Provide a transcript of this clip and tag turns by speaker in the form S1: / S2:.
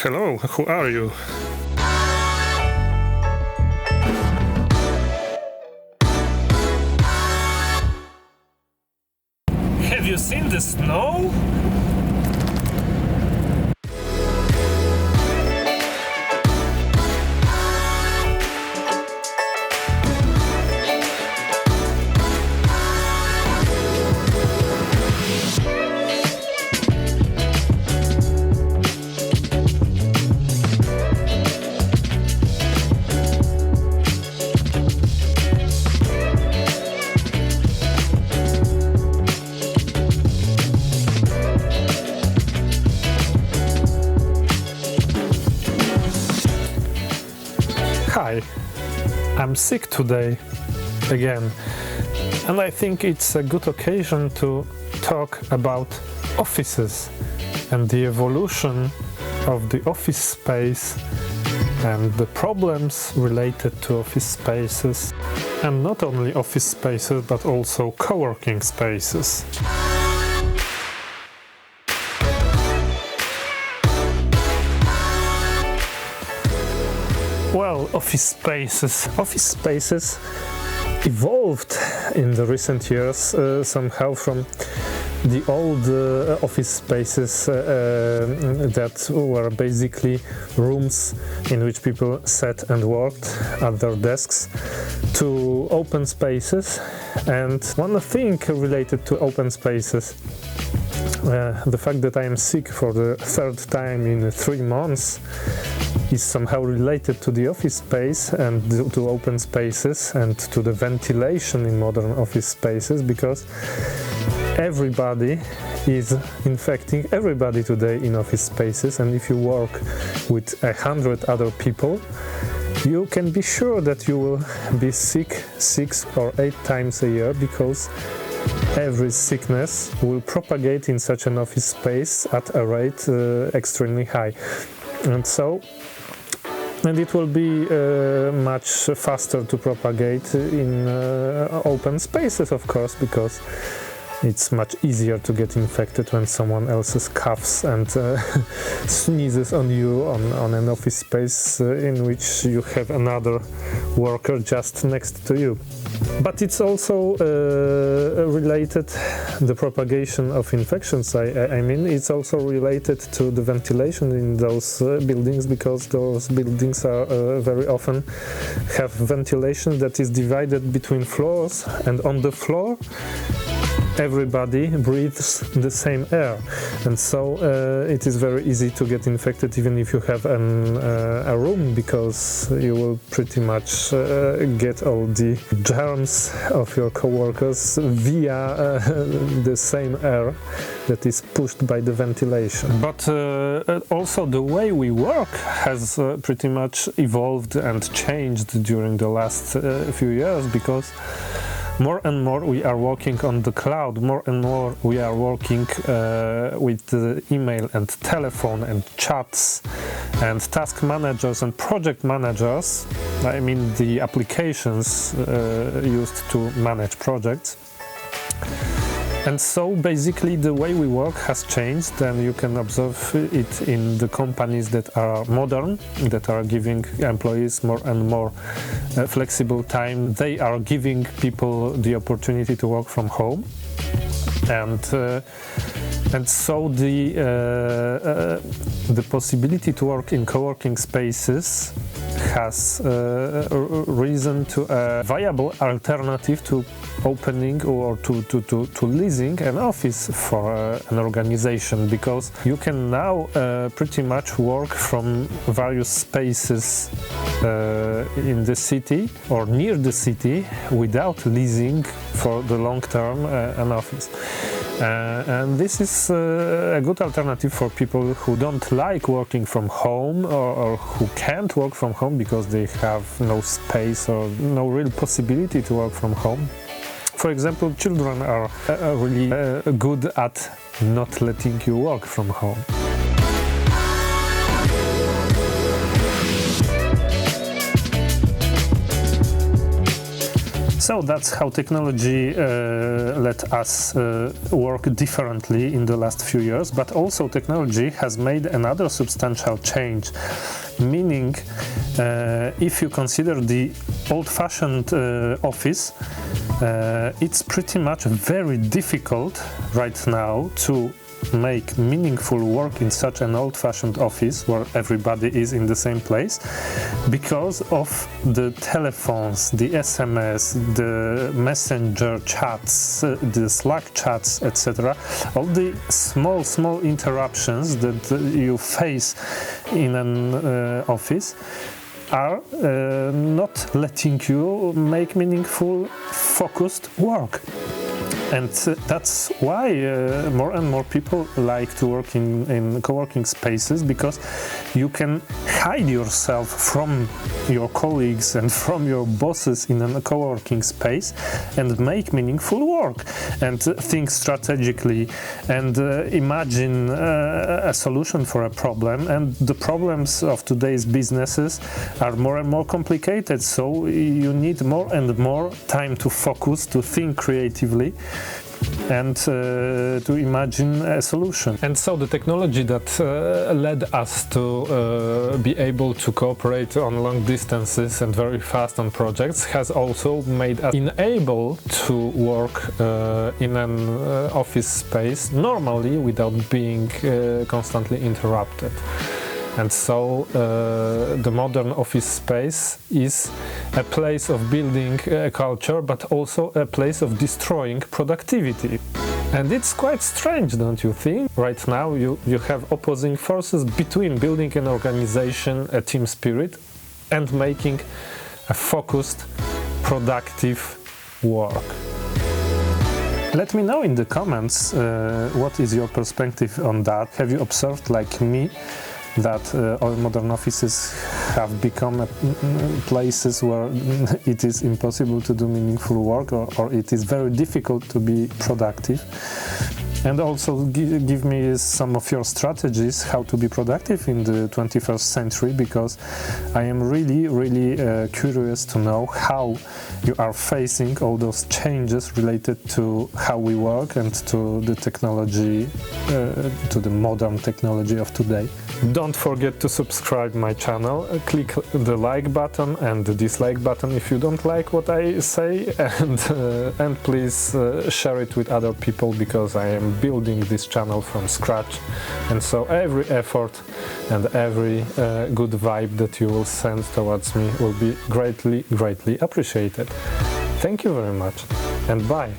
S1: Hello, who are you?
S2: Have you seen the snow?
S1: Hi, I'm sick today, again, and I think it's a good occasion to talk about offices and the evolution of the office space and the problems related to office spaces, and not only office spaces but also co-working spaces. Well, office spaces evolved in the recent years somehow from the old office spaces that were basically rooms in which people sat and worked at their desks to open spaces. And one thing related to open spaces, the fact that I am sick for the third time in 3 months, is somehow related to the office space and to open spaces and to the ventilation in modern office spaces, because everybody is infecting everybody today in office spaces, and if you work with 100 other people, you can be sure that you will be sick 6 or 8 times a year, because every sickness will propagate in such an office space at a rate extremely high. And it will be much faster to propagate in open spaces, of course, because it's much easier to get infected when someone else coughs and sneezes on you on an office space in which you have another worker just next to you. But it's also related, the propagation of infections, I mean, it's also related to the ventilation in those buildings, because those buildings are very often have ventilation that is divided between floors, and on the floor everybody breathes the same air, and so it is very easy to get infected even if you have a room, because you will pretty much get all the germs of your coworkers via the same air that is pushed by the ventilation. But also the way we work has pretty much evolved and changed during the last few years, because more and more we are working on the cloud, more and more we are working with email and telephone and chats and task managers and project managers, I mean the applications used to manage projects. And so basically the way we work has changed, and you can observe it in the companies that are modern, that are giving employees more and more flexible time. They are giving people the opportunity to work from home, and so the possibility to work in co-working spaces has risen to a viable alternative to opening or to leasing an office for an organization, because you can now pretty much work from various spaces in the city or near the city without leasing for the long term an office. And this is a good alternative for people who don't like working from home, or who can't work from home because they have no space or no real possibility to work from home. For example, children are really good at not letting you work from home. So that's how technology let us work differently in the last few years, but also technology has made another substantial change, meaning if you consider the old-fashioned office, it's pretty much very difficult right now to make meaningful work in such an old-fashioned office where everybody is in the same place because of the telephones, the SMS, the messenger chats, the Slack chats, etc. All the small interruptions that you face in an office are not letting you make meaningful, focused work. And that's why more and more people like to work in co-working spaces, because you can hide yourself from your colleagues and from your bosses in a co-working space and make meaningful work and think strategically and imagine a solution for a problem. And the problems of today's businesses are more and more complicated, so you need more and more time to focus, to think creatively, and to imagine a solution.
S3: And so the technology that led us to be able to cooperate on long distances and very fast on projects has also made us enable to work in an office space normally without being constantly interrupted. And so the modern office space is a place of building a culture, but also a place of destroying productivity. And it's quite strange, don't you think? Right now you have opposing forces between building an organization, a team spirit, and making a focused, productive work. Let me know in the comments what is your perspective on that. Have you observed, like me, that all modern offices have become places where it is impossible to do meaningful work, or it is very difficult to be productive? And also give me some of your strategies how to be productive in the 21st century, because I am really curious to know how you are facing all those changes related to how we work and to the technology, to the modern technology of today. Don't forget to subscribe my channel, click the like button and the dislike button if you don't like what I say, and please share it with other people, because I am building this channel from scratch, and so every effort and every good vibe that you will send towards me will be greatly appreciated. Thank you very much, and bye!